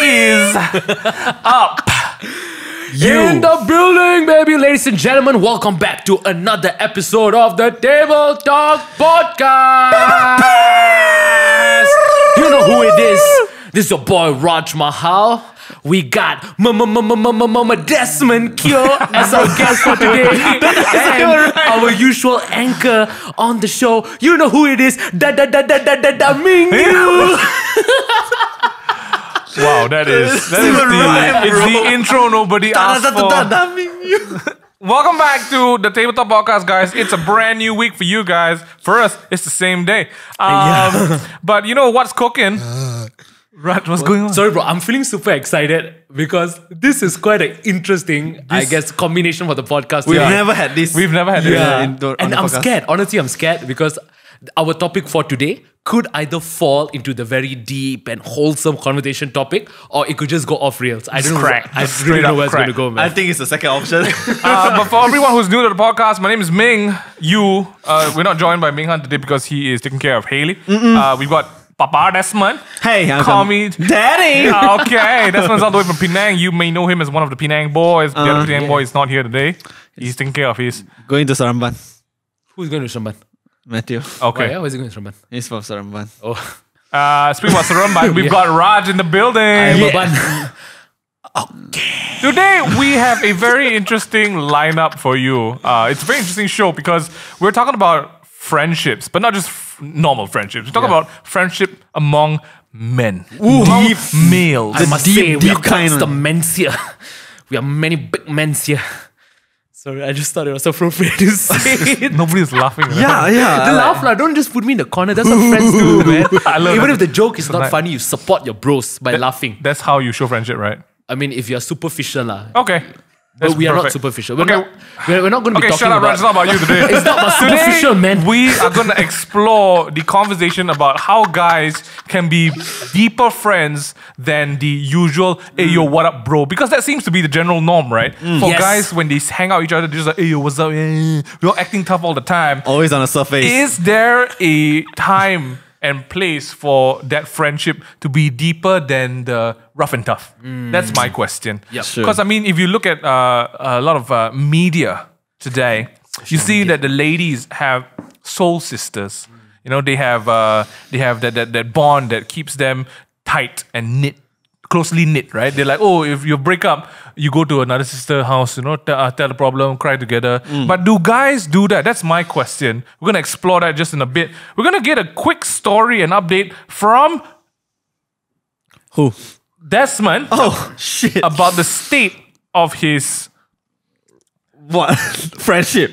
is up? In the building, baby, ladies and gentlemen, welcome back to another episode of the Table Talk Podcast. You know who it is. This is your boy Raj Mahal. We got Desmond Mingyue as our guest for today. And our usual anchor on the show. You know who it is. Mingyue. Wow, that is the intro nobody asked for. Welcome back to the Tabletop Podcast, guys. It's a brand new week for you guys. For us, it's the same day. But you know what's cooking? Right, what's going on? Sorry, bro. I'm feeling super excited because this is quite an interesting, I guess, combination for the podcast. We've never had this. We've never had this. And I'm scared. Honestly, I'm scared because our topic for today could either fall into the very deep and wholesome conversation topic, or it could just go off rails. I don't know. I really don't know where it's going to go, man. I think it's the second option. But for everyone who's new to the podcast, my name is Ming. We're not joined by Ming Han today because he is taking care of Haley. We've got Papa Desmond. Hey, call me Daddy. Okay, Desmond's all the way from Penang. You may know him as one of the Penang boys. The other Penang boy is not here today. He's taking care of his. Going to Saramban. Who's going to Saramban? Matthew. Okay. Where's he going to Saramban? He's from Saramban. Oh. Speaking about Saramban, we've got Raj in the building. Okay. Today we have a very interesting lineup for you. It's a very interesting show because we're talking about friendships, but not just normal friendships. We're talking about friendship among men. Among males. I must say, we are kind the men's here. We are many big men's here. Sorry, I just thought it was appropriate to say it. Nobody's laughing. Right? Yeah. The laugh, don't just put me in the corner. That's what friends do, man. Even if the joke is not nice. funny, you support your bros by laughing. That's how you show friendship, right? I mean, if you're superficial, Okay. but we are not perfect. superficial. We're not going to be talking shut up, about... Raj. It's not about you today. It's not about superficial, man. We are going to explore the conversation about how guys can be deeper friends than the usual, hey, yo, what up, bro? Because that seems to be the general norm, right? For Yes. guys, when they hang out with each other, they're just like, hey, yo, what's up? We're all acting tough all the time. Always on the surface. Is there a time and place for that friendship to be deeper than the rough and tough? That's my question. Yep. Sure. Because I mean, if you look at a lot of media today, you see that the ladies have soul sisters. You know, they have that bond that keeps them tight and closely knit, right? They're like, oh, if you break up, you go to another sister house, tell the problem, cry together. But do guys do that? That's my question. We're going to explore that just in a bit. We're going to get a quick story and update from Who? Desmond Oh, shit. about the state of his... What? Friendship.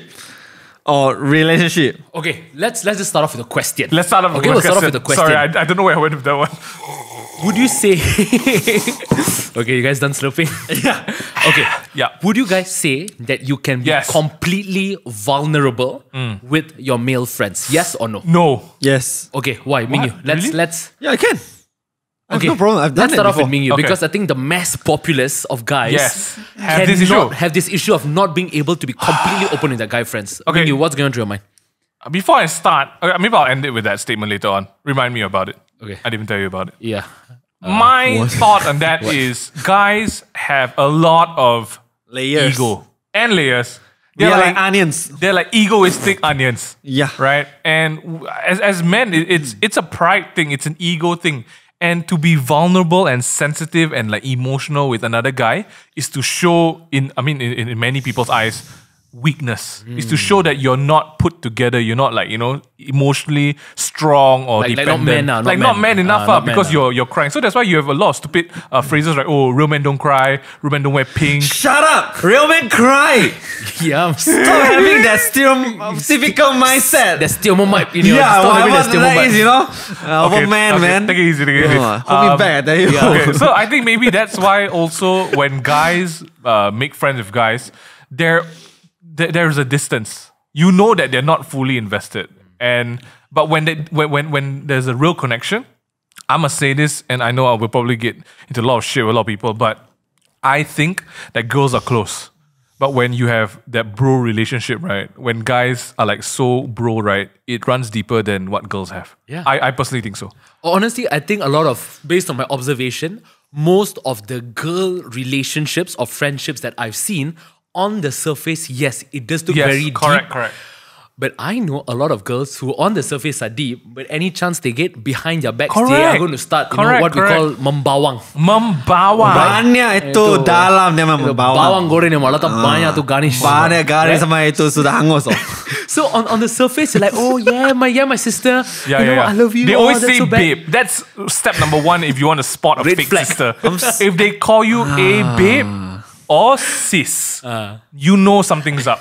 Or relationship. Okay, let's just start off with a question. Let's start off with we'll start off with a question. Sorry, I don't know where I went with that one. Would you say... Okay, you guys done slurping? Yeah. Okay. Yeah. Would you guys say that you can be Yes. completely vulnerable with your male friends? Yes or no? No. Yes. Okay, why? Mingyue, Really? let's... Yeah, I can. I have Okay, no problem. I've done let's it start off before. with Mingyue Okay. because I think the mass populace of guys Yes. Have this issue. have this issue of not being able to be completely open with their guy friends. Okay. Mingyue, what's going on through your mind? Before I start, maybe I'll end it with that statement later on. Remind me about it. Okay. I didn't even tell you about it. Yeah. My what? thought on that is guys have a lot of Layers. ego and layers. They are like onions. They're like egoistic onions. Yeah. Right? And as men, it's a pride thing. It's an ego thing. And to be vulnerable and sensitive and like emotional with another guy is to show in many people's eyes weakness. Is to show that you're not put together. You're not like emotionally strong or Like not dependent. man, not man enough not because man, you're crying. So that's why you have a lot of stupid phrases like, oh, real men don't cry, real men don't wear pink. Shut up! Real men cry! Yeah. Stop having that stereotypical mindset. There's still more mic in your Yeah, stop having whatever that that is, you know? Okay, man, man. Take it easy, take it easy. Hold me back, I tell you. Okay, so I think maybe that's why also when guys make friends with guys, there's a distance. You know that they're not fully invested, but when there's a real connection, I must say this, and I know I will probably get into a lot of shit with a lot of people, but I think that girls are close. But when you have that bro relationship, right? When guys are like so bro, right? It runs deeper than what girls have. Yeah. I personally think so. Honestly, I think a lot of, based on my observation, most of the girl relationships or friendships that I've seen, on the surface, yes, it does look very deep. Correct. But I know a lot of girls who on the surface are deep, but any chance they get behind their backs, they are Correct. going to start Correct, what we call membawang. Banyak itu dalam dia memang Bawang bawang. goreng yang malah tak banyak tu garnish. Banyak garis sama itu sudah hangus. So on the surface, you're like, oh yeah, my sister. Yeah, you know, I love you. They Oh, always that's say so bad. babe. That's step number one if you want to spot a Red fake flag. sister. If they call you a babe or sis, you know something's up.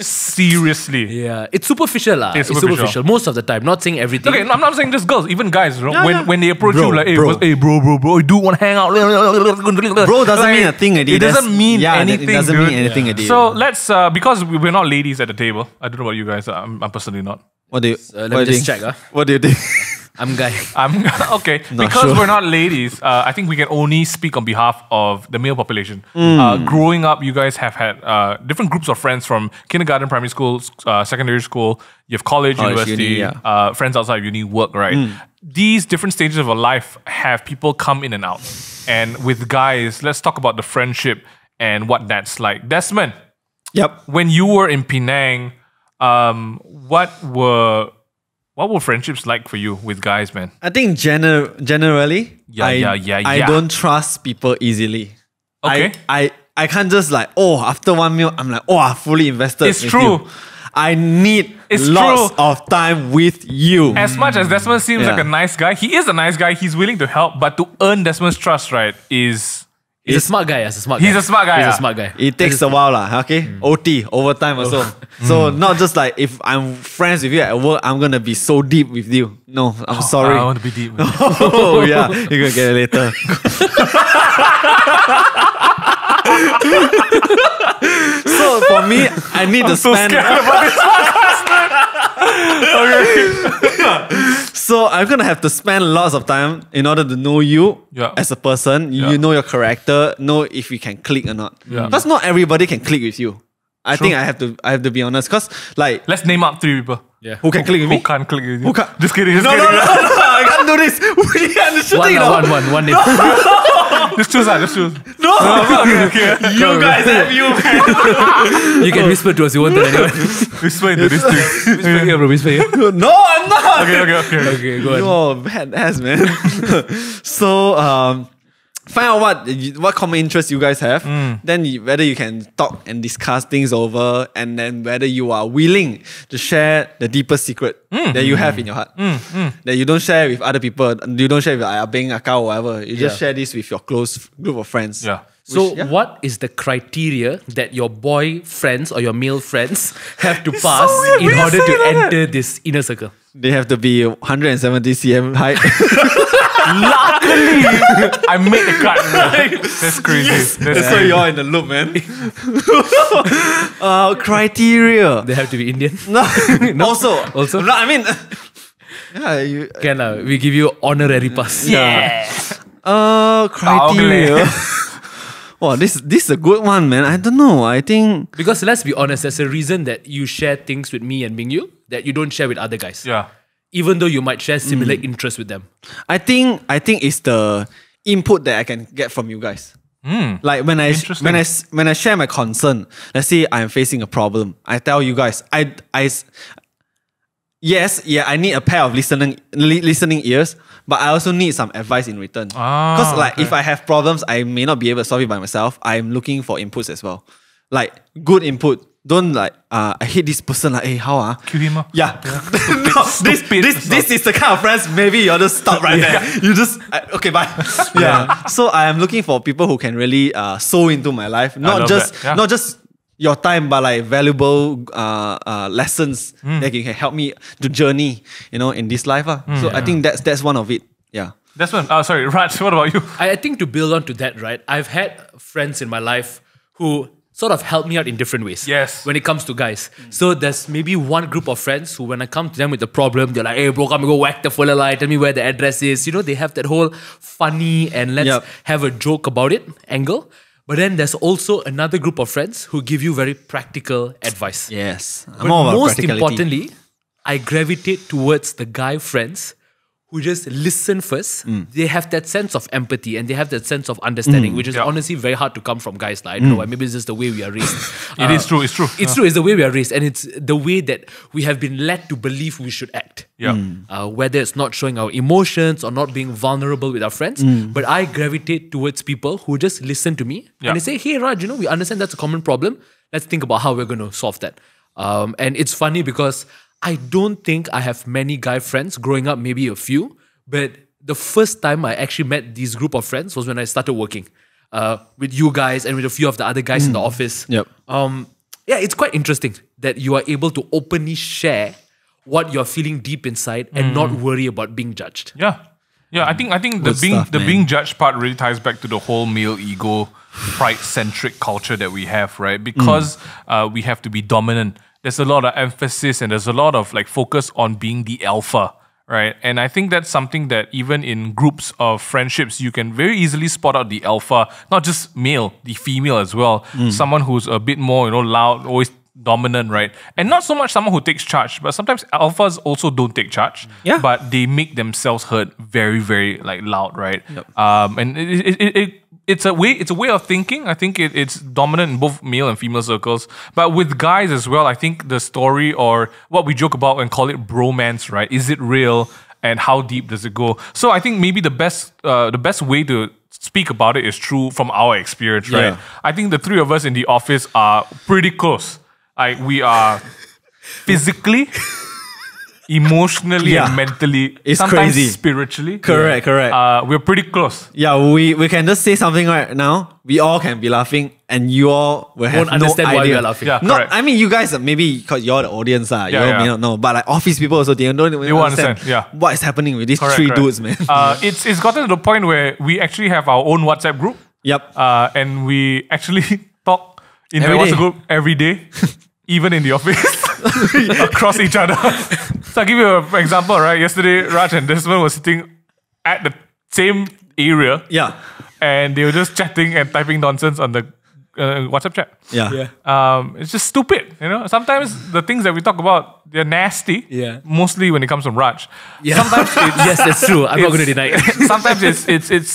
Seriously. Yeah, it's superficial lah. It's It's superficial most of the time. Not saying everything. Okay, I'm not saying just girls, even guys. You know, when they approach Bro, you like, hey, bro. bro, you do want to hang out. Bro doesn't mean a thing already. It doesn't mean It anything. doesn't dude. mean anything already. So let's, because we're not ladies at the table. I don't know about you guys. I'm personally not. what do you? Let what me do you just think? check. What do you think? I'm guy. I'm okay Not because sure. we're not ladies. I think we can only speak on behalf of the male population. Growing up, you guys have had different groups of friends from kindergarten, primary school, secondary school. You have college, university, uni, friends outside of uni, work. Right. These different stages of our life have people come in and out. And with guys, let's talk about the friendship and what that's like. Desmond, Yep. when you were in Penang, what were friendships like for you with guys, man? I think generally, Yeah. I don't trust people easily. Okay. I can't just like, after one meal, I'm like, I'm fully invested. It's with true. you. I need It's lots true. of time with you. As much as Desmond seems like a nice guy, he is a nice guy. He's willing to help, but to earn Desmond's trust, right, is He's a smart guy. He's a smart He's a smart guy, He's yeah. a smart guy. It takes a while, okay? OT, overtime also. So not just like if I'm friends with you at work, I'm gonna be so deep with you. No, I'm sorry. I want to be deep. Oh yeah, you're gonna get it later. So for me, I need to So spend. scared about this podcast. So I'm gonna have to spend lots of time in order to know you Yeah. as a person. Yeah. You know your character, know if we can click or not. Yeah. Because not everybody can click with you. I think I have to be honest. Because like Let's name up 3 people. Yeah. who can click with Who me? can't click with you? Who can't? Just kidding. Just No, kidding. I can't do this. We are shooting. One name. Just choose. Just choose. No, Okay. you guys have you. You can whisper to us. You won't tell anyone. Whisper into this thing. Whisper here, bro. Whisper here. No, I'm not. Okay. Okay, go on. You're bad ass, man. So, find out what common interests you guys have. Then whether you can talk and discuss things over, and then whether you are willing to share the deepest secret that you have in your heart. That you don't share with other people. You don't share with Abeng, Akao, or whatever. You just share this with your close group of friends. Yeah. So, what is the criteria that your boy friends or your male friends have to pass weird in when you order say to that. enter this inner circle? They have to be 170 cm height. Luckily, I made the cut. That's crazy. That's why you're in the loop, man. Criteria. They have to be Indian. Also. No, I mean, yeah, you. Can we give you honorary pass? Yeah. Criteria. Wow, this is a good one, man. I don't know. I think Because let's be honest, there's a reason that you share things with me and Mingyue that you don't share with other guys. Yeah. Even though you might share similar interests with them. I think it's the input that I can get from you guys. Like when I share my concern, let's say I'm facing a problem, I tell you guys, I need a pair of listening ears, but I also need some advice in return. Because if I have problems, I may not be able to solve it by myself. I'm looking for inputs as well. Like good input. Don't like I hate this person, like, hey, how Kill him. Yeah. No, this is the kind of friends maybe you just stop right there. You just okay, bye. Yeah. So I am looking for people who can really sow into my life. Not just your time, but like valuable lessons that can help me to journey, in this life. So I think that's one of it. Yeah. That's one. Sorry, Raj, what about you? I think to build on to that, right? I've had friends in my life who sort of help me out in different ways. Yes. When it comes to guys. So there's maybe one group of friends who, when I come to them with a problem, they're like, hey bro, come and go whack the fuller light, tell me where the address is. They have that whole funny and let's have a joke about it angle. But then there's also another group of friends who give you very practical advice. Yes. But most importantly, I gravitate towards the guy friends who just listen first, they have that sense of empathy and they have that sense of understanding, which is honestly very hard to come from guys. I don't know why. Maybe it's just the way we are raised. It is true. It's true. It's true. It's the way we are raised, and it's the way that we have been led to believe we should act. Yeah. Whether it's not showing our emotions or not being vulnerable with our friends, but I gravitate towards people who just listen to me and they say, "Hey, Raj, we understand that's a common problem. Let's think about how we're going to solve that." And it's funny because I don't think I have many guy friends growing up, maybe a few, but the first time I actually met this group of friends was when I started working with you guys and with a few of the other guys in the office. Yep. It's quite interesting that you are able to openly share what you're feeling deep inside and not worry about being judged. Yeah. Yeah, I think the being judged part really ties back to the whole male ego, pride-centric culture that we have, right? Because we have to be dominant. There's a lot of emphasis and there's a lot of focus on being the alpha, right? And I think that's something that even in groups of friendships, you can very easily spot out the alpha, not just male, the female as well. Someone who's a bit more, loud, always dominant, right? And not so much someone who takes charge, but sometimes alphas also don't take charge. Yeah. But they make themselves heard very, very loud, right? Yep. And it's a way of thinking. I think it's dominant in both male and female circles. But with guys as well, I think the story or what we joke about and call it bromance, right? Is it real? And how deep does it go? So I think maybe the best way to speak about it is from our experience, right? Yeah. I think the three of us in the office are pretty close. We are physically, emotionally, and mentally, it's sometimes crazy. Spiritually. Correct. We're pretty close. Yeah, we can just say something right now. We all can be laughing, and you all will have Won't understand no why idea. we're laughing. Yeah, Not, correct. I mean, you guys maybe because you're the audience, you all may not know. But office people also they don't even understand. Yeah. What is happening with these Correct. dudes, man. It's gotten to the point where we actually have our own WhatsApp group. Yep. And we actually talk in the Every WhatsApp day. group every day, even in the office, across each other. So I'll give you an example, right? Yesterday, Raj and Desmond were sitting at the same area. Yeah. And they were just chatting and typing nonsense on the WhatsApp chat. Yeah. It's just stupid, Sometimes the things that we talk about, they're nasty. Yeah. Mostly when it comes from Raj. Yeah. Sometimes it's, Yes, that's true. I'm not going to deny it. sometimes it's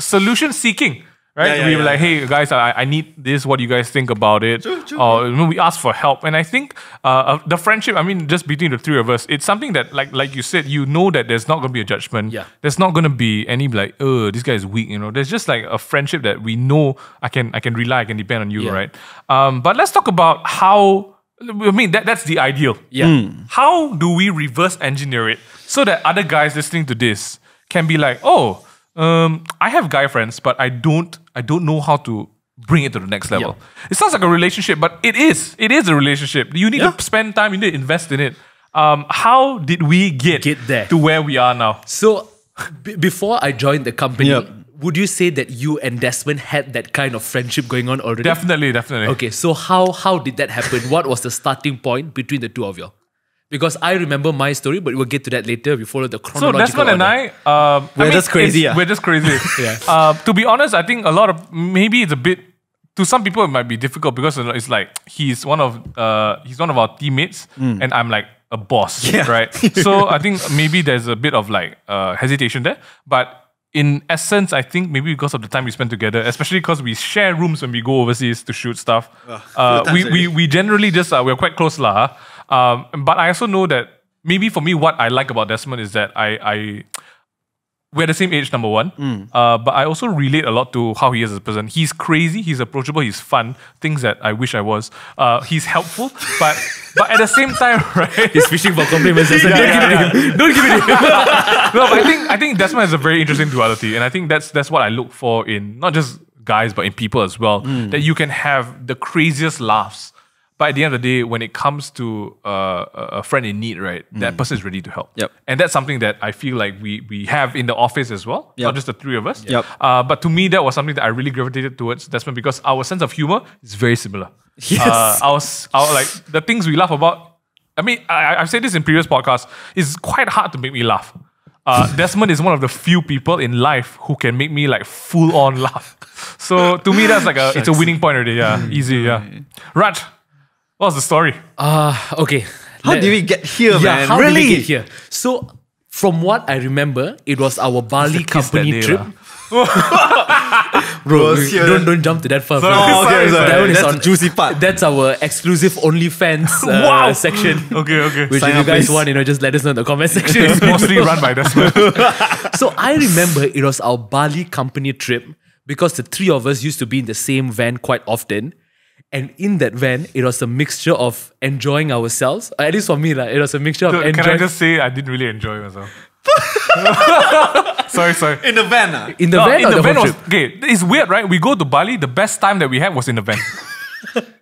solution seeking. Right? Yeah, We yeah, were like, hey guys, I need this. What do you guys think about it? Or we ask for help. And I think the friendship, just between the three of us, it's something that like you said, that there's not gonna be a judgment. Yeah. There's not gonna be any this guy is weak, There's just a friendship that we know I can rely, I can depend on you, right? But let's talk about how that's the ideal. Yeah. How do we reverse engineer it so that other guys listening to this can be like, I have guy friends, but I don't know how to bring it to the next level. Yeah. It sounds like a relationship, but it is a relationship. You need to spend time, you need to invest in it. How did we get there to where we are now? So, before I joined the company, would you say that you and Desmond had that kind of friendship going on already? Definitely. Okay, so how did that happen? What was the starting point between the two of you? Because I remember my story, but we'll get to that later. We follow the So chronological Desmond and order. We're just crazy. We're just crazy. To be honest, I think a lot of maybe it's a bit. To some people, it might be difficult because it's like he's one of our teammates, and I'm like a boss, right? So I think maybe there's a bit of hesitation there, but. In essence, I think maybe because of the time we spend together, especially because we share rooms when we go overseas to shoot stuff, we generally just we're quite close lah. But I also know that maybe for me, what I like about Desmond is that we're the same age, number one. But I also relate a lot to how he is as a person. He's crazy, he's approachable, he's fun. Things that I wish I was. He's helpful, but at the same time, right? He's fishing for compliments. Don't give it to him. Don't give it to him. No, but I think Desmond has a very interesting duality, and I think that's what I look for in not just guys but in people as well. That you can have the craziest laughs, but at the end of the day, when it comes to a friend in need, right, that person is ready to help. Yep. And that's something that I feel like we have in the office as well, not just the three of us. Yep. But to me, that was something that I really gravitated towards Desmond because our sense of humor is very similar. Yes. Our like the things we laugh about. I've said this in previous podcasts. It's quite hard to make me laugh. Desmond is one of the few people in life who can make me full on laugh. So to me, that's it's a winning point already. Yeah, easy. Yeah, Raj, what's the story? Okay. How did we get here, man? How really? did we get here? So, From what I remember, it was our Bali company that day trip. Bro, Don't jump to that far. Sorry, bro. sorry. That one is That's on the juicy part. That's our exclusive OnlyFans section. Okay. Which Sign if you up, guys please. want, just let us know in the comment section. It's mostly run by Desmond. So I remember it was our Bali company trip because the three of us used to be in the same van quite often. And in that van, it was a mixture of enjoying ourselves. At least for me, it was a mixture of Dude, enjoying. can I just say I didn't really enjoy myself? sorry. In the van. in the No, van in or the the van whole was trip? okay. It's weird, right? We go to Bali. The best time that we had was in the van.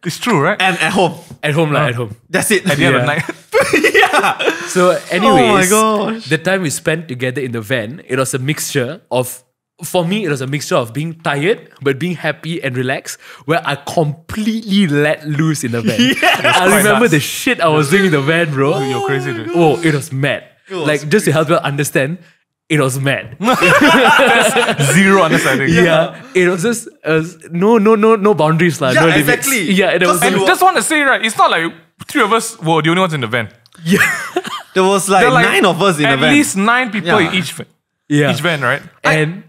It's true, right? And at home. At home, at home. That's it. At the end of the Yeah. night. So, anyways, gosh. the time we spent together in the van, it was a mixture of. For me, it was a mixture of being tired but being happy and relaxed, where I completely let loose in the van. I remember nuts. the shit I was doing in the van, bro. You're crazy, dude. Oh, it was mad. Like, just to help you understand, it was mad. Zero understanding. Yeah, it was just no boundaries, lah. Yeah, No limits. exactly. Yeah, and it was And just want to say, right, it's not like three of us were the only ones in the van. There was like, There are 9 of us in the at van. least 9 people Yeah. in each van, right? and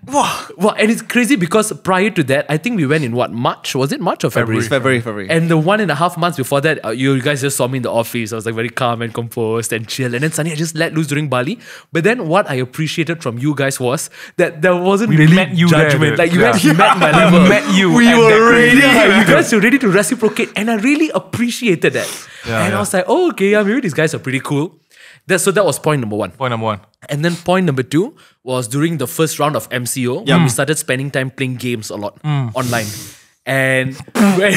and it's crazy because prior to that, I think we went in what, March? Was it March or February? February. And the 1.5 months before that, you guys just saw me in the office. I was like very calm and composed and chill. And then suddenly I just let loose during Bali. But then what I appreciated from you guys was that there wasn't We really met you there, judgment. dude. Like you Yeah. guys met my We level. met you. We at were that ready. crazy Yeah, you level. guys were ready to reciprocate. And I really appreciated that. And I was like, oh, okay, maybe these guys are pretty cool. So that was point number 1. Point number 1. And then point number 2 was during the first round of MCO, when we started spending time playing games a lot online. And when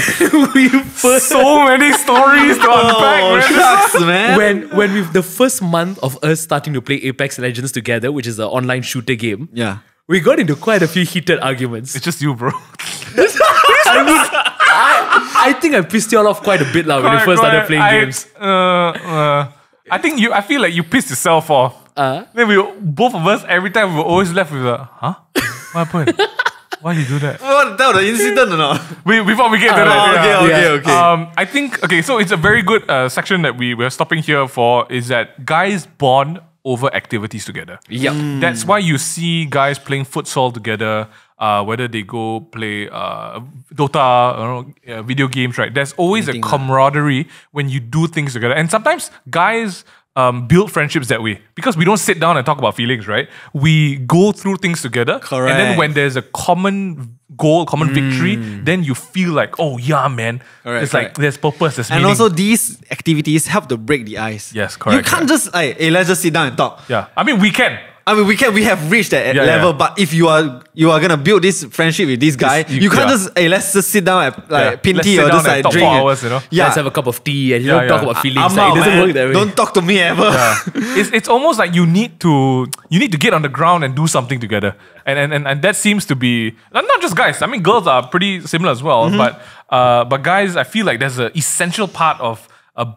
we first So many stories to unpack, Oh, man. shucks, man. when we the first month of us starting to play Apex Legends together, which is an online shooter game, Yeah. we got into quite a few heated arguments. It's just you, bro. I mean, I think I pissed you all off quite a bit when we first started playing games. I think I feel like you pissed yourself off. Then both of us, every time we were always left with a, huh? What happened? Why did you do that? What, that was the incident or not? Before we get to that. Okay. I think, okay, so it's a very good section that we're stopping here for, is that guys bond over activities together. Yep. That's why you see guys playing futsal together, whether they go play Dota, video games, right? There's always a camaraderie when you do things together. And sometimes guys build friendships that way because we don't sit down and talk about feelings, right? We go through things together. Correct. And then when there's a common goal, common victory, then you feel like, oh yeah, man. Correct, It's like correct. there's purpose, there's And meaning. also these activities help to break the ice. Yes, correct, You can't just like, hey, let's just sit down and talk. yeah. I mean, we can. I mean, we have reached that Yeah, level, yeah. but if you are gonna build this friendship with this guy, you can't yeah. just, hey, let's just sit down at like pin Let's tea sit or down just and like talk for drink. hours, you know? Yeah. Let's have a cup of tea and you Yeah, don't talk yeah. about feelings. I'm Like, out, it doesn't man. work that way. Don't talk to me ever. It's almost like you need to get on the ground and do something together, and that seems to be not just guys. I mean, girls are pretty similar as well, but guys, I feel like there's an essential part of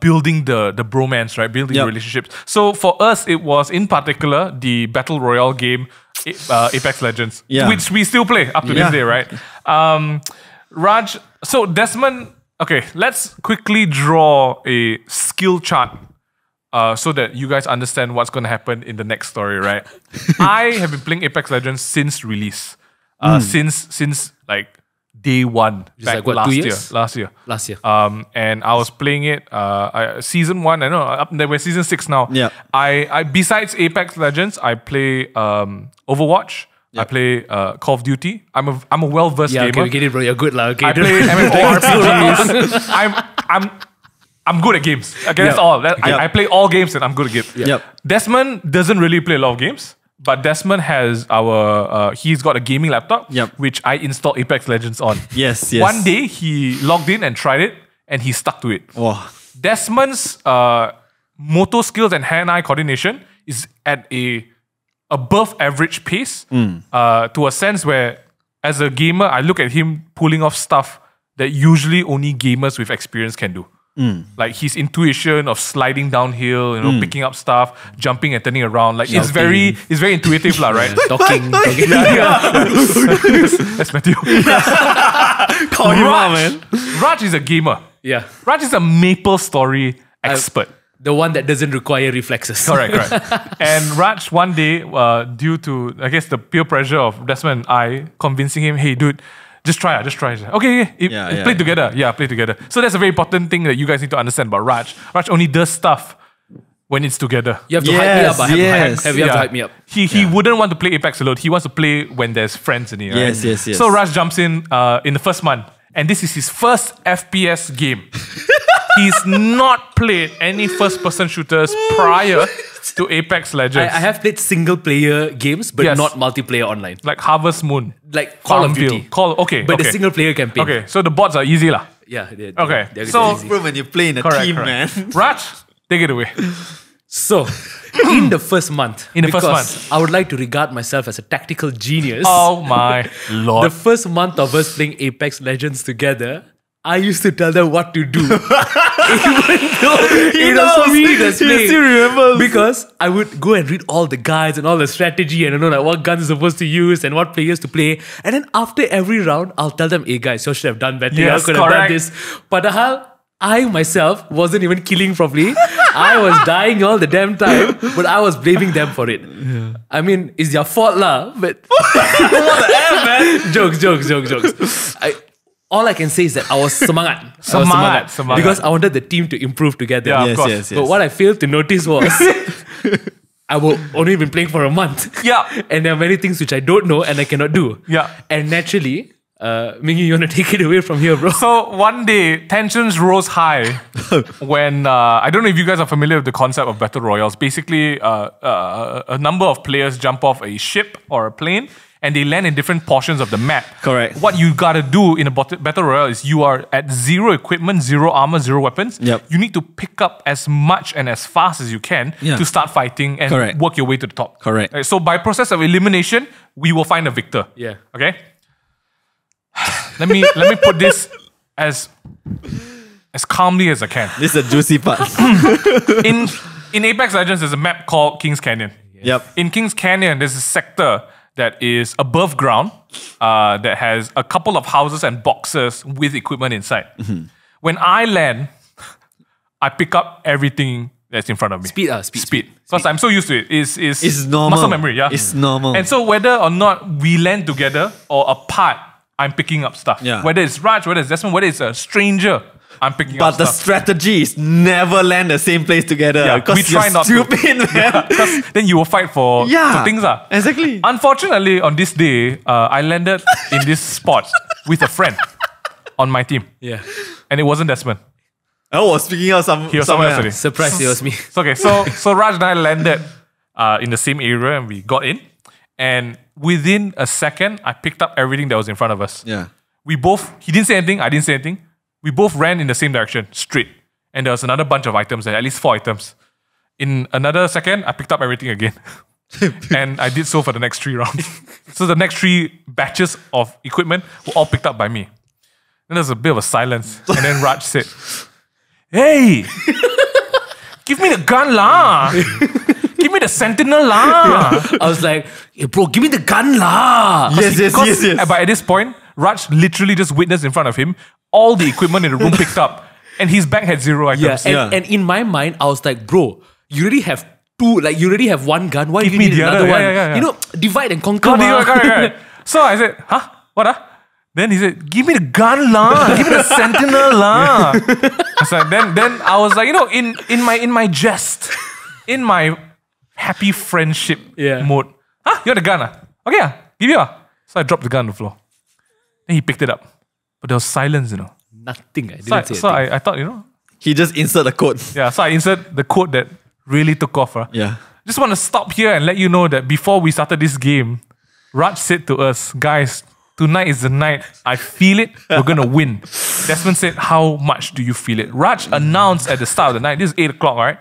building the bromance, right? Building Yep. relationships. So for us, it was in particular the battle royale game, Apex Legends, Yeah. which we still play up to Yeah. this day, right? Raj, so Desmond. Okay, let's quickly draw a skill chart. So that you guys understand what's going to happen in the next story, right? I have been playing Apex Legends since release, since like day one, back like what, last 2 year. years? Last year. Last year. And I was playing it. Season 1. I know up there. We're season 6 now. Yeah. I besides Apex Legends, I play Overwatch. I play Call of Duty. I'm a well versed Yeah, gamer. okay, we get it, bro. You're good, lah. Okay, I play MMORPGs. I'm good at games. Okay, that's all. I play all games and I'm good at games. Yep. Desmond doesn't really play a lot of games, but Desmond has he's got a gaming laptop, Yep. which I installed Apex Legends on. Yes. One day he logged in and tried it, and he stuck to it. Wow. Desmond's motor skills and hand-eye coordination is at a above average pace, to a sense where, as a gamer, I look at him pulling off stuff that usually only gamers with experience can do. Like his intuition of sliding downhill, picking up stuff, jumping and turning around. Like it's very intuitive, lah, right? Talking. That's Matthew. Call him out, man. Raj is a gamer. Yeah. Raj is a Maple Story expert. The one that doesn't require reflexes. Correct. And Raj, one day, due to, I guess, the peer pressure of Desmond and I, convincing him, hey, dude, just try. Okay, play together. Yeah, play together. So that's a very important thing that you guys need to understand about Raj. Raj only does stuff when it's together. You have to hype me up. You have to hype me up. He wouldn't want to play Apex alone. He wants to play when there's friends in it. Right? Yes. So Raj jumps in the first month. And this is his first FPS game. He's not played any first-person shooters prior to Apex Legends. I have played single-player games, but not multiplayer online. Like Harvest Moon. Like Call of Duty. But the single-player campaign. Okay, so the bots are easy lah. Yeah. Okay, so when you play in a team, man. Raj, take it away. So, in the first month, I would like to regard myself as a tactical genius. Oh my lord. The first month of us playing Apex Legends together, I used to tell them what to do. Even though it was me that's playing. Still remember. Because I would go and read all the guides and all the strategy and know like what guns you're supposed to use and what players to play. And then after every round, I'll tell them, hey guys, you should have done better. Yes, I could have done this. Padahal, I myself wasn't even killing properly. I was dying all the damn time, but I was blaming them for it. Yeah. I mean, it's their fault lah, but... What the hell, man? Jokes. All I can say is that I was semangat. Semangat. Because I wanted the team to improve together. Yeah, of course. Yes. But what I failed to notice was... I will only been playing for a month. Yeah. And there are many things which I don't know and I cannot do. Yeah. And naturally... Mingyue, you want to take it away from here, bro? So one day, tensions rose high when, I don't know if you guys are familiar with the concept of battle royals. Basically, a number of players jump off a ship or a plane and they land in different portions of the map. Correct. What you gotta do in a battle royale is you are at zero equipment, zero armor, zero weapons. Yep. You need to pick up as much and as fast as you can to start fighting and work your way to the top. Correct. Right, so by process of elimination, we will find a victor. Yeah. Okay? Let me put this as calmly as I can. This is a juicy part. In Apex Legends, there's a map called King's Canyon. Yep. In King's Canyon, there's a sector that is above ground that has a couple of houses and boxes with equipment inside. Mm-hmm. When I land, I pick up everything that's in front of me. Speed. Because I'm so used to it. It's normal. Muscle memory, yeah? It's normal. And so whether or not we land together or apart, I'm picking up stuff. Yeah. Whether it's Raj, whether it's Desmond, whether it's a stranger, I'm picking up stuff. But the strategy is never land the same place together. Yeah, we try not stupid, to. man. Because then you will fight for things. Exactly. Unfortunately, on this day, I landed in this spot with a friend on my team. Yeah. And it wasn't Desmond. I was speaking out He was somewhere else. Surprised it was me. Okay, so Raj and I landed in the same area and we got in. And within a second, I picked up everything that was in front of us. Yeah. He didn't say anything, I didn't say anything. We both ran in the same direction, straight. And there was another bunch of items there, at least 4 items. In another second, I picked up everything again. And I did so for the next 3 rounds. So the next 3 batches of equipment were all picked up by me. Then there's a bit of a silence. And then Raj said, hey, give me the gun lah. Give me the sentinel lah. I was like, hey, bro, give me the gun lah. Yes. But at this point, Raj literally just witnessed in front of him all the equipment in the room picked up. And his bag had 0 items. And in my mind, I was like, bro, you already have 2, like you already have 1 gun. Why do you need another one? Yeah. You know, divide and conquer. Correct. So I said, huh? What? Then he said, give me the gun lah. Give me the sentinel lah. Then I was like, you know, in my jest, in my happy friendship mode. Huh? You want the gun? Okay, give you. So I dropped the gun on the floor. Then he picked it up. But there was silence, you know. Nothing. I thought, you know. He just insert the code. Yeah, so I insert the code that really took off. Yeah. Just want to stop here and let you know that before we started this game, Raj said to us, guys, tonight is the night. I feel it. We're going to win. Desmond said, how much do you feel it? Raj announced at the start of the night, this is 8 o'clock, all right?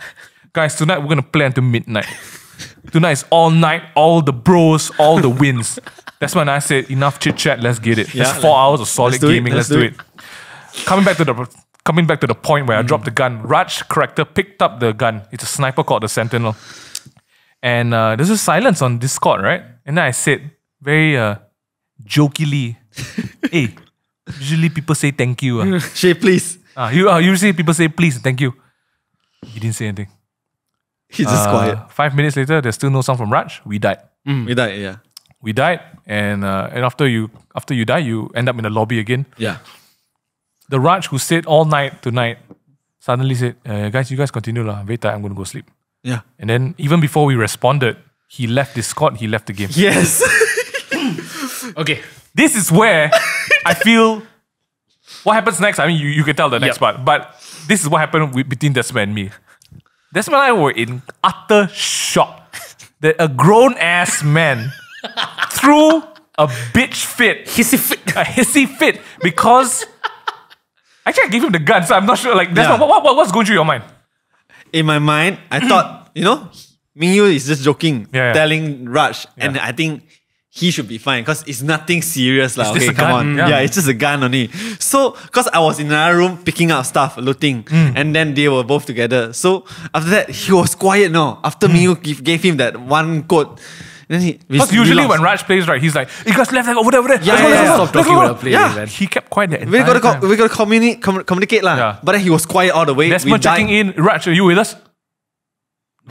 Guys, tonight we're going to play until midnight. Tonight is all night, all the bros, all the wins. That's when I said, enough chit-chat, let's get it. It's 4 hours of solid gaming, let's do it. Coming back to the point where I dropped the gun, Raj character picked up the gun. It's a sniper called the Sentinel. And there's a silence on Discord, right? And then I said, very jokingly, hey, usually people say thank you. Shay, please. Usually people say please, thank you. He didn't say anything. He's just quiet. 5 minutes later, there's still no sound from Raj. We died. We died, yeah. We died, and after you die, you end up in the lobby again. Yeah. The Raj who stayed all night tonight suddenly said, guys, you guys continue lah. Very tired, I'm going to go sleep. Yeah. And then even before we responded, he left Discord, he left the game. Yes. Okay. This is where I feel what happens next. I mean, you can tell the next part, but this is what happened between Desmond and me. Desmond and I were in utter shock that a grown-ass man threw a bitch fit. A hissy fit. Because actually I gave him the gun, so I'm not sure. Like, Desmond, what's going through your mind? In my mind, I thought, Mingyue is just joking, Yeah. telling Raj, and I think he should be fine because it's nothing serious. It's Okay, just a come gun, on. yeah. It's just a gun only. So, because I was in another room picking up stuff, looting, and then they were both together. So, after that, he was quiet now. After Mingyue gave him that one quote, then Because usually when Raj plays, right, he's like, you guys left, over there. Let's go. Stop talking about playing, man. He kept quiet the we entire gotta time. we gotta communicate lah. Yeah. But then he was quiet all the way. Desmond checking in. Raj, are you with us?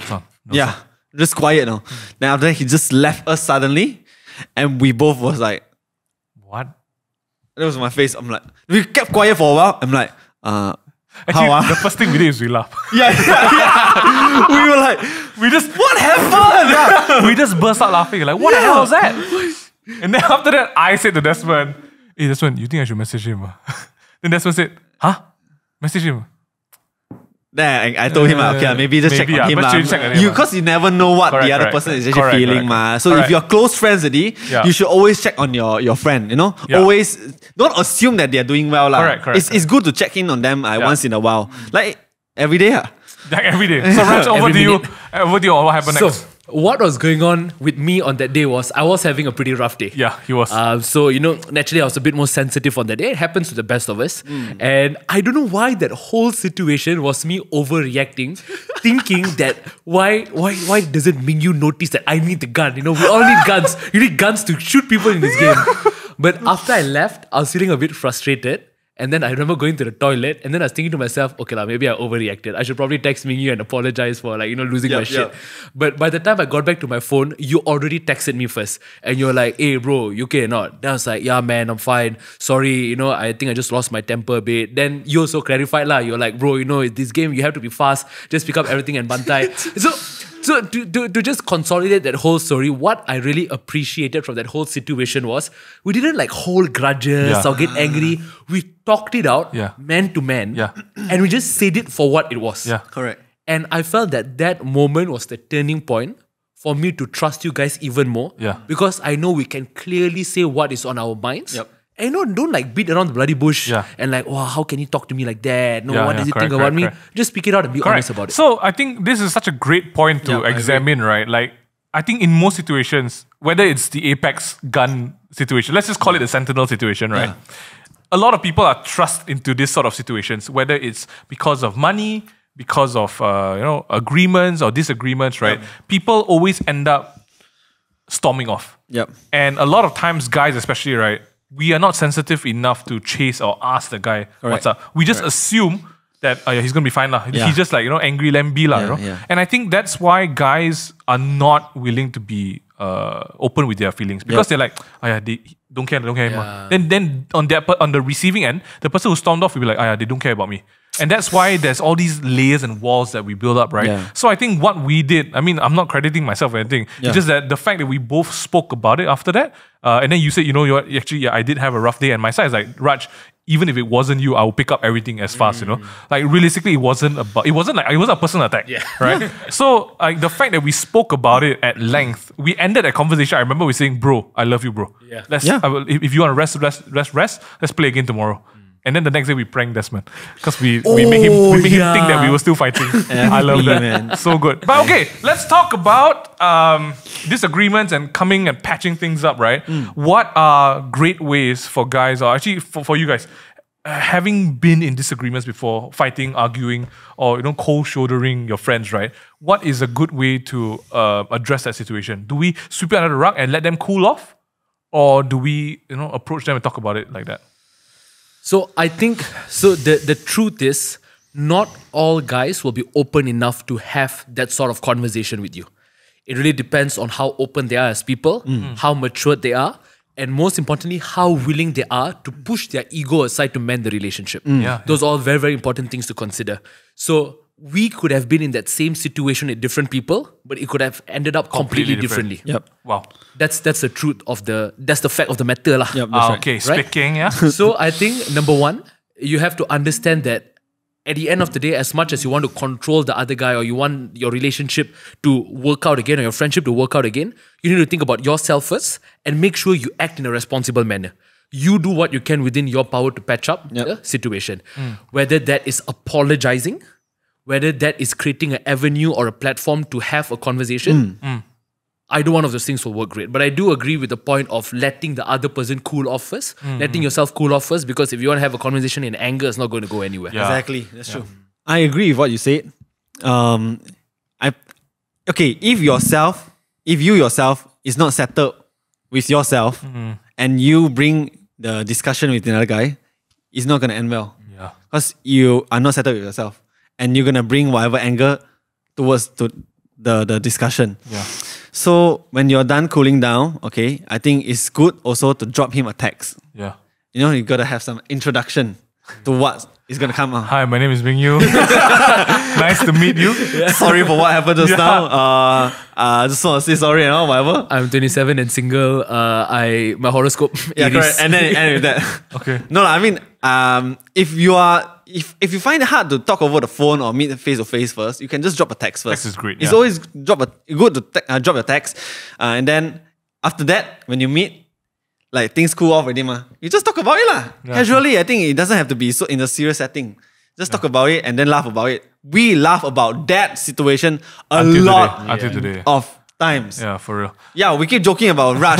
No, Yeah, just quiet now. Then after that, he just left us suddenly, and we both was like, What? that was my face. I'm like, we kept quiet for a while. I'm like, Actually, how? the first thing we did is we laughed. Yeah. We were like, what happened? We just burst out laughing. Like, what the hell was that? And then after that, I said to Desmond, hey, Desmond, you think I should message him? Then Desmond said, huh? Message him? Then I told him, okay, maybe just check maybe, on him. but you check on him, Because you never know what the other person is actually feeling. So if you're close friends already, you should always check on your friend, Yeah. Always, don't assume that they're doing well. Correct. It's good to check in on them once in a while. Like every day. Like every day. So Raj, over to you. Over to you on what happened next. So, what was going on with me on that day was I was having a pretty rough day. Yeah, he was. So, naturally I was a bit more sensitive on that day. It happens to the best of us. And I don't know why that whole situation was me overreacting, thinking that why doesn't Mingyue notice that I need the gun? We all need guns. You need guns to shoot people in this game. But after I left, I was feeling a bit frustrated. And then I remember going to the toilet, and then I was thinking to myself, okay, maybe I overreacted. I should probably text Mingyue and apologize for losing my shit. But by the time I got back to my phone, you already texted me first. And you're like, hey bro, you okay or not? Then I was like, yeah man, I'm fine. Sorry, I think I just lost my temper a bit. Then you also clarified lah. You're like, bro, this game, you have to be fast. Just pick up everything and bantai. So to just consolidate that whole story, what I really appreciated from that whole situation was we didn't hold grudges or get angry. We talked it out, man to man, and we just said it for what it was. Yeah, correct. And I felt that moment was the turning point for me to trust you guys even more. Yeah. Because I know we can clearly say what is on our minds. Yep. And don't beat around the bloody bush Yeah. and wow, how can you talk to me like that? No, Yeah, what does he think correct, about me? correct. Just speak it out and be honest about it. So I think this is such a great point to I examine, right? Like, I think in most situations, whether it's the Apex gun situation, let's just call it the Sentinel situation, right? A lot of people are thrust into this sort of situations, whether it's because of money, because of agreements or disagreements, right? People always end up storming off. Yep. And a lot of times, guys especially, right, we are not sensitive enough to chase or ask the guy what's up. We just assume that he's going to be fine lah. Yeah. He's just angry lambi lah, Yeah. And I think that's why guys are not willing to be open with their feelings because they're like, they don't care Yeah. Then on the receiving end, the person who stormed off will be like, they don't care about me. And that's why there's all these layers and walls that we build up, right? Yeah. So I think what we did, I mean, I'm not crediting myself or anything. Yeah. It's just that the fact that we both spoke about it after that, and then you said, actually, I did have a rough day, and my side is like, Raj, even if it wasn't you, I will pick up everything as fast, Like realistically, it wasn't a personal attack, right? So the fact that we spoke about it at length, we ended that conversation. I remember we saying, bro, I love you, bro. Yeah. If you want to rest, let's play again tomorrow. And then the next day we pranked Desmond because we made him think that we were still fighting. I love that, man. So good. But okay, let's talk about disagreements and coming and patching things up. Right? What are great ways for guys, or actually for you guys, having been in disagreements before, fighting, arguing, or cold shouldering your friends? Right? What is a good way to address that situation? Do we sweep it under the rug and let them cool off, or do we approach them and talk about it like that? So I think, the truth is, not all guys will be open enough to have that sort of conversation with you. It really depends on how open they are as people, how matured they are, and most importantly, how willing they are to push their ego aside to mend the relationship. Those are all very, very important things to consider. So we could have been in that same situation with different people, but it could have ended up completely differently. Yep. Wow. That's the truth of that's the fact of the matter lah. Yep, that's right. Okay, speaking, yeah. So I think number one, you have to understand that at the end of the day, as much as you want to control the other guy or you want your relationship to work out again or your friendship to work out again, you need to think about yourself first and make sure you act in a responsible manner. You do what you can within your power to patch up the situation. Whether that is apologizing, whether that is creating an avenue or a platform to have a conversation, either one of those things will work great. But I do agree with the point of letting the other person cool off first, letting yourself cool off first, because if you want to have a conversation in anger, it's not going to go anywhere. Yeah. Exactly, that's true. I agree with what you said. If you yourself is not settled with yourself and you bring the discussion with another guy, it's not going to end well. Yeah. Because you are not settled with yourself and you're going to bring whatever anger towards the discussion. Yeah. So when you're done cooling down, okay, I think it's good also to drop him a text. Yeah. You know, you got to have some introduction to what is going to come out. Hi, my name is Mingyue. Nice to meet you. Sorry for what happened just now. Just want to say sorry and all, whatever. I'm 27 and single. My horoscope. Yeah, Aries. correct. And then end with that. Okay. No, I mean, if you find it hard to talk over the phone or meet face to face first, you can just drop a text first. Text is great, It's yeah. always good to drop a text, and then after that, when you meet, like things cool off already, you just talk about it lah. Casually. I think it doesn't have to be so in a serious setting. Just talk about it and then laugh about it. We laugh about that situation Until today. of times. Yeah, for real. Yeah, we keep joking about Raj.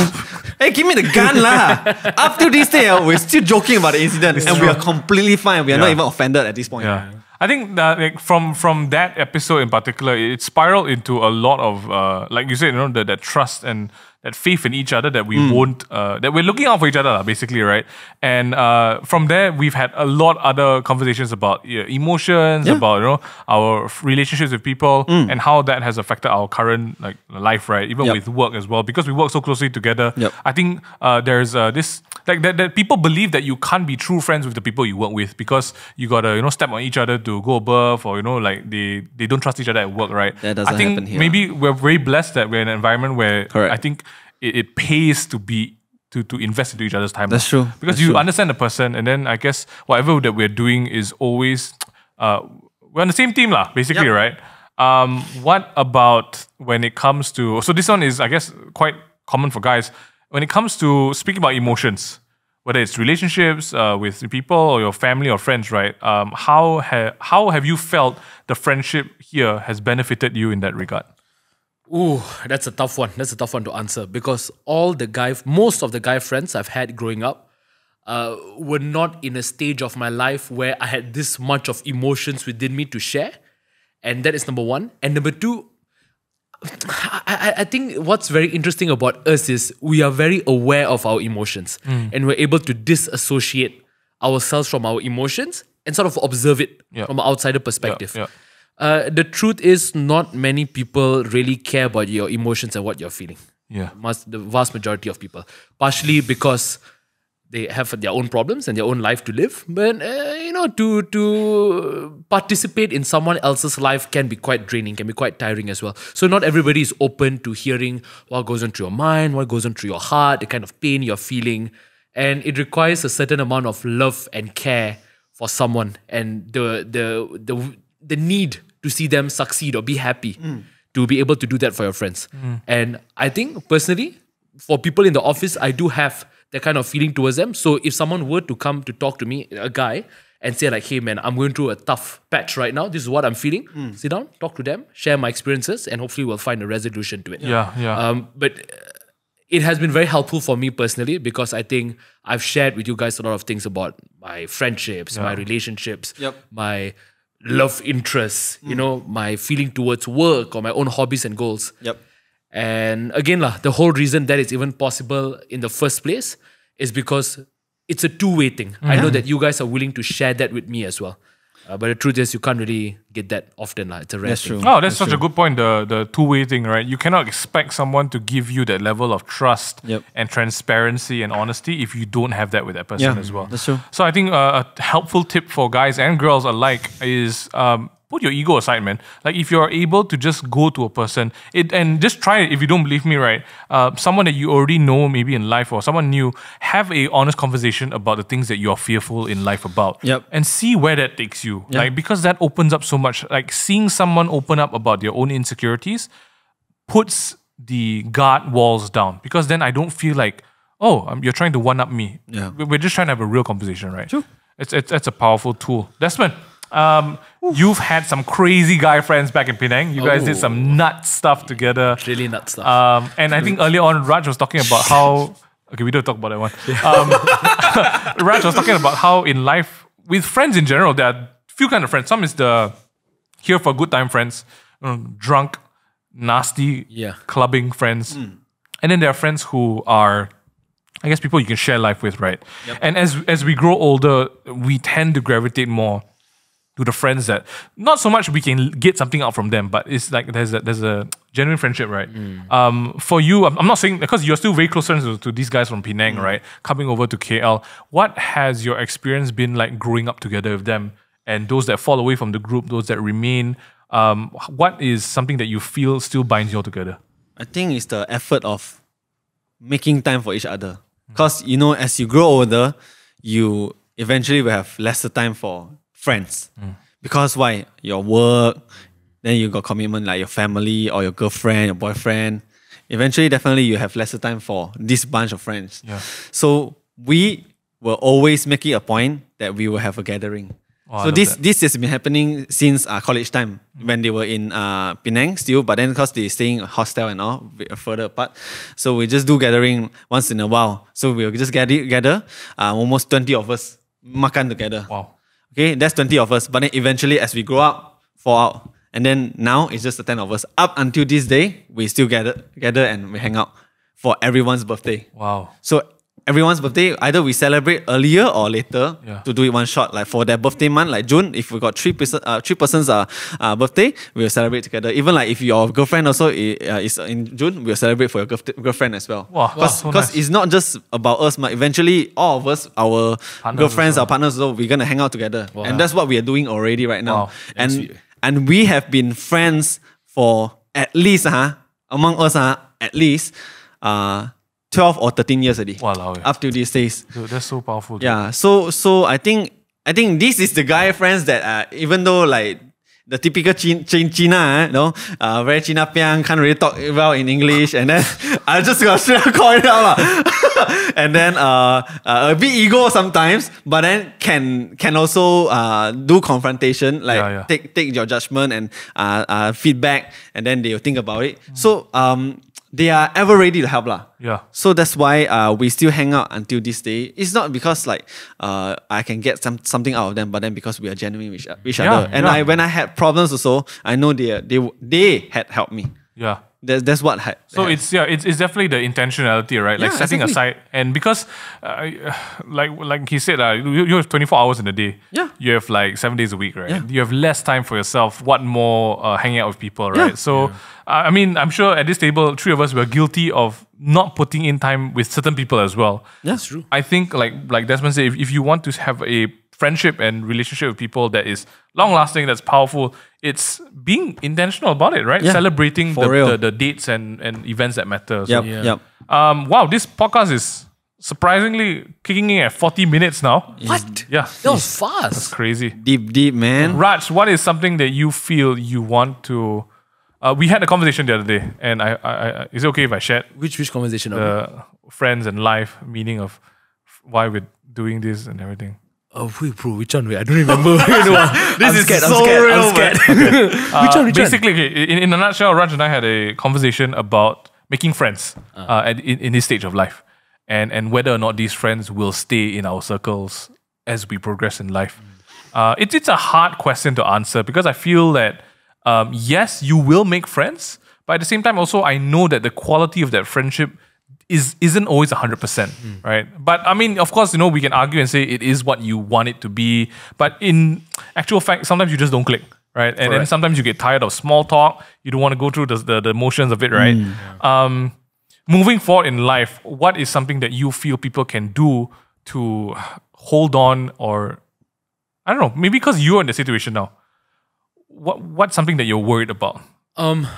Hey, give me the gun lah. Up to this day, we're still joking about the incident and we are completely fine. We are not even offended at this point. Yeah. I think that like, from that episode in particular, it spiraled into a lot of like you said, you know, that trust and that faith in each other that we won't that we're looking out for each other, basically, right? And from there, we've had a lot other conversations about emotions, about our relationships with people, and how that has affected our current like life, right? Even with work as well, because we work so closely together. I think there's this like that people believe that you can't be true friends with the people you work with because you gotta step on each other to go above, or like they don't trust each other at work, right? That doesn't I think happen here. maybe we're very blessed that we're in an environment where Correct. I think it pays to invest into each other's time. That's true. Because That's you true. understand the person, and then I guess whatever that we're doing is always we're on the same team lah, basically, right? What about when it comes to this one is I guess quite common for guys when it comes to speaking about emotions, whether it's relationships with people or your family or friends, right? How have you felt the friendship here has benefited you in that regard? Ooh, that's a tough one. That's a tough one to answer because most of the guy friends I've had growing up were not in a stage of my life where I had this much of emotions within me to share. And that is number one. And number two, I think what's very interesting about us is we are very aware of our emotions and we're able to disassociate ourselves from our emotions and sort of observe it from an outsider perspective. The truth is not many people really care about your emotions and what you're feeling. Yeah. The vast majority of people. Partially because they have their own problems and their own life to live. But, to participate in someone else's life can be quite draining, can be quite tiring as well. So not everybody is open to hearing what goes on through your mind, what goes on through your heart, the kind of pain you're feeling. And it requires a certain amount of love and care for someone and the need to see them succeed or be happy to be able to do that for your friends. And I think personally, for people in the office, I do have that kind of feeling towards them. So if someone were to come to talk to me, a guy, and say like, hey man, I'm going through a tough patch right now. This is what I'm feeling. Sit down, talk to them, share my experiences, and hopefully we'll find a resolution to it. But it has been very helpful for me personally because I think I've shared with you guys a lot of things about my friendships, my relationships, my love interests, my feeling towards work or my own hobbies and goals. And again, the whole reason that it's even possible in the first place is because it's a two-way thing. I know that you guys are willing to share that with me as well. But the truth is, you can't really get that often. It's a rare That's thing. true. Oh, that's such a good point. The two-way thing, right? You cannot expect someone to give you that level of trust Yep. and transparency and honesty if you don't have that with that person Yeah, as well. that's true. So I think a helpful tip for guys and girls alike is put your ego aside, man. Like if you're able to just go to a person and just try it. If you don't believe me, right? Someone that you already know, maybe in life, or someone new, have a honest conversation about the things that you are fearful in life about, Yep. and see where that takes you. Yeah. Like because that opens up so much. Like seeing someone open up about their own insecurities puts the guard walls down. Because then I don't feel like, oh, you're trying to one up me. Yeah. We're just trying to have a real conversation, right? True. It's a powerful tool. Desmond, you've had some crazy guy friends back in Penang. You guys did some nut stuff together. Really nut stuff. And I think earlier on, Raj was talking about how. Okay, we don't talk about that one. Raj was talking about how in life, with friends in general, there are few kind of friends. Some is the here for a good time friends, drunk, nasty, clubbing friends. And then there are friends who are, I guess, people you can share life with, right? Yep. And as we grow older, we tend to gravitate more to the friends that not so much we can get something out from them, but it's like there's a genuine friendship, right? For you, I'm not saying because you're still very close friends to these guys from Penang, right? Coming over to KL, what has your experience been like growing up together with them? And those that fall away from the group, those that remain, what is something that you feel still binds you all together? I think it's the effort of making time for each other. Because, as you grow older, you eventually will have lesser time for friends. Because why? Your work, then you got commitment like your family or your girlfriend, your boyfriend. Eventually, definitely you have lesser time for this bunch of friends. Yeah. So we will always make it a point that we will have a gathering. Oh, so this has been happening since college time when they were in Penang still, but then because they're staying hostel and all further apart, so we just do gathering once in a while. So we'll just gather almost 20 of us makan together. Wow. Okay, that's 20 of us. But then eventually, as we grow up, fall out, and then now it's just the 10 of us. Up until this day, we still gather and we hang out for everyone's birthday. Wow. So everyone's birthday, either we celebrate earlier or later to do it one shot. Like for their birthday month, like June, if we got three persons birthday, we'll celebrate together. Even like if your girlfriend also is in June, we'll celebrate for your girlfriend as well. Wow, Because so nice. it's not just about us, but eventually all of us, our girlfriends, our partners, also, we're gonna hang out together. Wow. And that's what we are doing already right now. Wow. And we have been friends for at least among us at least 12 or 13 years already. Walao, eh. Up to these days. Dude, that's so powerful. Dude. Yeah. So I think this is the guy friends that even though like the typical China, very China piang, can't really talk well in English, and then I just got straight call it out and then a bit ego sometimes, but then can also do confrontation, like take your judgment and feedback, and then they'll think about it. So they are ever ready to help Yeah. So that's why we still hang out until this day. It's not because like I can get something out of them, but then because we are genuine with each other. And when I had problems also, I know they had helped me. Yeah. That's what. So it's definitely the intentionality, right? Like setting aside, and because like he said, you have 24 hours in a day. Yeah. You have like 7 days a week, right? Yeah. You have less time for yourself. What more hanging out with people, right? Yeah. So I mean, I'm sure at this table, three of us were guilty of not putting in time with certain people as well. Yeah. That's true. I think like Desmond said, if you want to have a friendship and relationship with people that is long lasting, that's powerful, it's being intentional about it, right? Yeah. Celebrating For real. the dates and events that matter. So, Yep. wow, this podcast is surprisingly kicking in at 40 minutes now. What? Yeah. That was fast. That's crazy. Deep, man. Raj, what is something that you feel you want to... we had a conversation the other day, and I is it okay if I shared Which conversation? the friends and life meaning of why we're doing this and everything? Oh, wait, bro, which one? Wait, I don't remember. This is scared, so I'm scared. Which one? Basically, okay, in a nutshell, Raj and I had a conversation about making friends in this stage of life, and whether or not these friends will stay in our circles as we progress in life. It's a hard question to answer because I feel that yes, you will make friends, but at the same time, also I know that the quality of that friendship isn't always 100%, right? But I mean, of course, we can argue and say it is what you want it to be. But in actual fact, sometimes you just don't click, right? And then sometimes you get tired of small talk. You don't want to go through the motions of it, right? Moving forward in life, what is something that you feel people can do to hold on, or I don't know, maybe because you're in the situation now. What's something that you're worried about?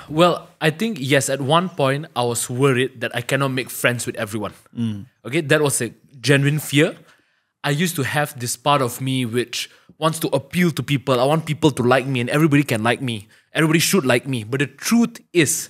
Well, I think, yes, at one point, I was worried that I cannot make friends with everyone. Okay, that was a genuine fear. I used to have this part of me which wants to appeal to people. I want people to like me, and everybody can like me. Everybody should like me. But the truth is,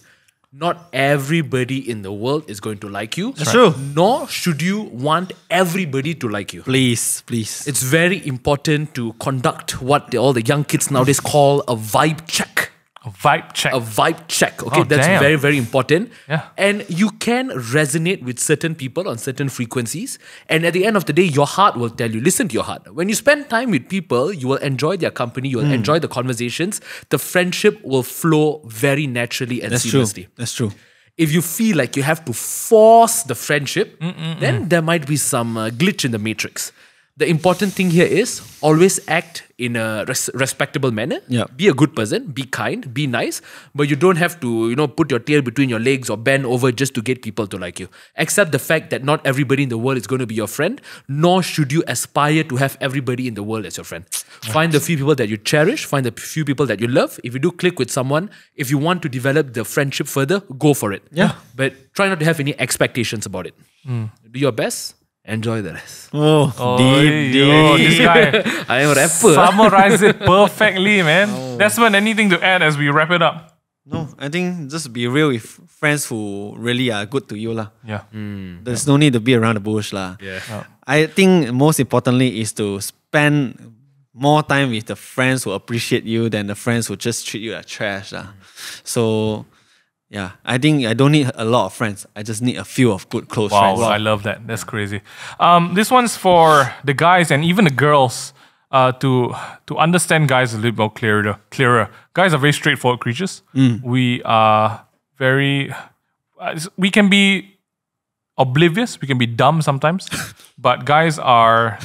not everybody in the world is going to like you. That's true. Nor should you want everybody to like you. Please. It's very important to conduct what all the young kids nowadays call a vibe check. A vibe check. A vibe check. Okay, Oh, that's damn. very, very important. Yeah. And you can resonate with certain people on certain frequencies. And at the end of the day, your heart will tell you, listen to your heart. When you spend time with people, you will enjoy their company, you will enjoy the conversations. The friendship will flow very naturally and seamlessly. That's true. If you feel like you have to force the friendship, then there might be some glitch in the matrix. The important thing here is always act in a respectable manner. Yeah. Be a good person, be kind, be nice, but you don't have to, put your tail between your legs or bend over just to get people to like you. Accept the fact that not everybody in the world is going to be your friend, nor should you aspire to have everybody in the world as your friend. Find the few people that you cherish, find the few people that you love. If you do click with someone, if you want to develop the friendship further, go for it. Yeah. But try not to have any expectations about it. Do your best. Enjoy the rest. Oh, deep. This guy I am a rapper. summarized it perfectly, man. Desmond, anything to add as we wrap it up? No, I think just be real with friends who really are good to you lah. Yeah. There's no need to be around the bush lah. Yeah. I think most importantly is to spend more time with the friends who appreciate you than the friends who just treat you like trash lah. So yeah, I think I don't need a lot of friends. I just need a few of good close Wow, friends. I love that. That's crazy. This one's for the guys and even the girls to understand guys a little more clearer. Guys are very straightforward creatures. We are very... we can be oblivious. We can be dumb sometimes. But guys are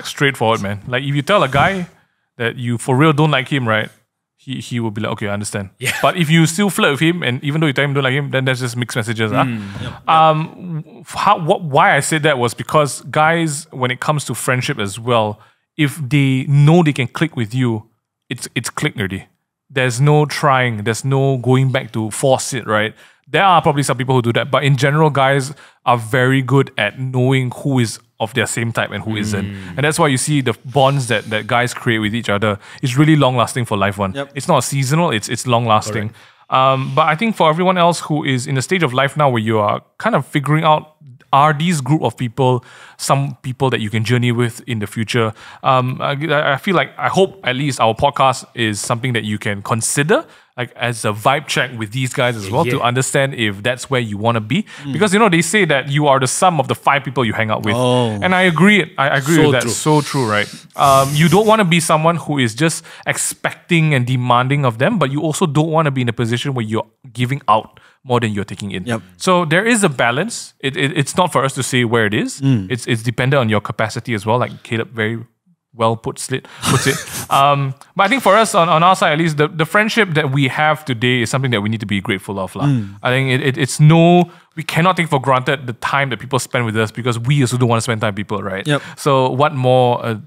straightforward, man. Like if you tell a guy that you for real don't like him, right? He will be like, okay, I understand. Yeah. But if you still flirt with him, and even though you tell him you don't like him, then there's just mixed messages. Why I said that was because guys, when it comes to friendship as well, if they know they can click with you, it's click already. There's no trying. There's no going back to force it, right? There are probably some people who do that, but in general, guys are very good at knowing who is of their same type and who isn't. And that's why you see the bonds that guys create with each other is really long-lasting for life one. Yep. It's not seasonal, it's long-lasting. But I think for everyone else who is in the stage of life now where you are kind of figuring out, are these group of people some people that you can journey with in the future? I feel like, I hope at least our podcast is something that you can consider like as a vibe check with these guys as well to understand if that's where you want to be. Because, they say that you are the sum of the 5 people you hang out with. And I agree. I agree with that. True. So true, right? You don't want to be someone who is just expecting and demanding of them, but you also don't want to be in a position where you're giving out more than you're taking in. Yep. So there is a balance. It's not for us to say where it is. It's dependent on your capacity as well, like Caleb very well puts it. But I think for us, on our side at least, the friendship that we have today is something that we need to be grateful of. I think we cannot take for granted the time that people spend with us because we also don't want to spend time with people, right? Yep. So what more,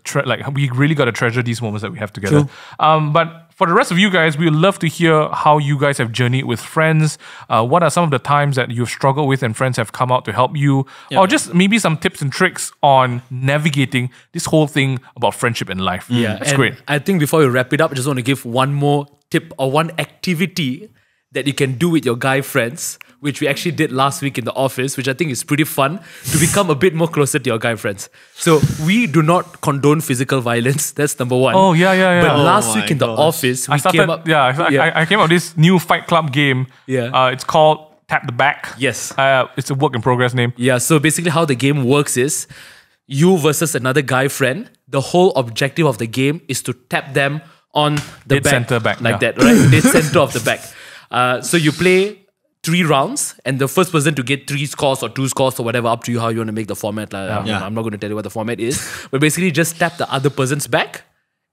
we really got to treasure these moments that we have together. But for the rest of you guys, we would love to hear how you guys have journeyed with friends. What are some of the times that you've struggled with and friends have come out to help you? Or just maybe some tips and tricks on navigating this whole thing about friendship and life. That's great. I think before we wrap it up, I just want to give one more tip or one activity that you can do with your guy friends, which we actually did last week in the office, which I think is pretty fun to become a bit more closer to your guy friends. So we do not condone physical violence. That's number one. Oh, yeah. But Oh last my week in the gosh. office, we I came up... came up with this new Fight Club game. It's called Tap the Back. Yes. It's a work in progress name. Yeah, so basically how the game works is you versus another guy friend. The whole objective of the game is to tap them on the Dead center back, like yeah. that, right? Dead center of the back. So you play 3 rounds, and the first person to get 3 scores or 2 scores or whatever, up to you how you want to make the format. Yeah. I'm not going to tell you what the format is, but basically just tap the other person's back,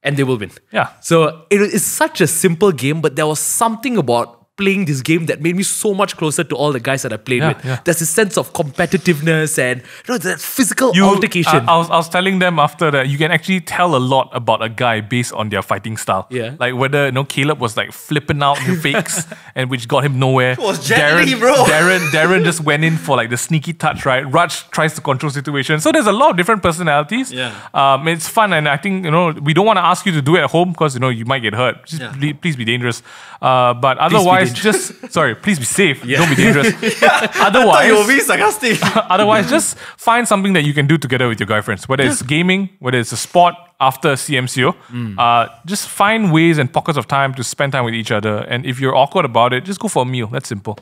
and they will win. Yeah. So it is such a simple game, but there was something about playing this game that made me so much closer to all the guys that I played with. Yeah. There's a sense of competitiveness and that physical altercation. I was telling them after that you can actually tell a lot about a guy based on their fighting style. Yeah. Like whether Caleb was like flipping out the fakes and which got him nowhere. It was gently, bro. Darren just went in for like the sneaky touch, right? Raj tries to control situation. So there's a lot of different personalities. Yeah. It's fun, and I think we don't want to ask you to do it at home because you might get hurt. Just please be dangerous. But otherwise, please be safe. Don't be dangerous. Otherwise, You'll be sarcastic. Otherwise, just find something that you can do together with your guy friends. Whether it's gaming, whether it's a sport after CMCO, just find ways and pockets of time to spend time with each other. And if you're awkward about it, just go for a meal. That's simple.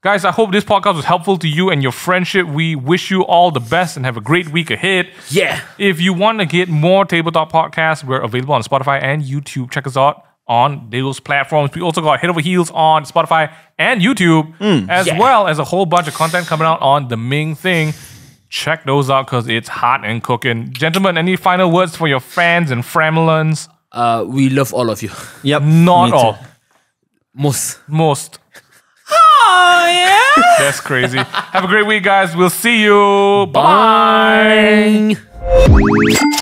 Guys, I hope this podcast was helpful to you and your friendship. We wish you all the best and have a great week ahead. Yeah. If you want to get more Tabletop podcasts, we're available on Spotify and YouTube. Check us out on those platforms. We also got Head Over Heels on Spotify and YouTube, as well as a whole bunch of content coming out on the Ming Thing. Check those out because it's hot and cooking. Gentlemen, any final words for your fans and framlins? We love all of you. Yep. Not me too. all. Most. Oh, yeah? That's crazy. Have a great week, guys. We'll see you. Bye. Bye.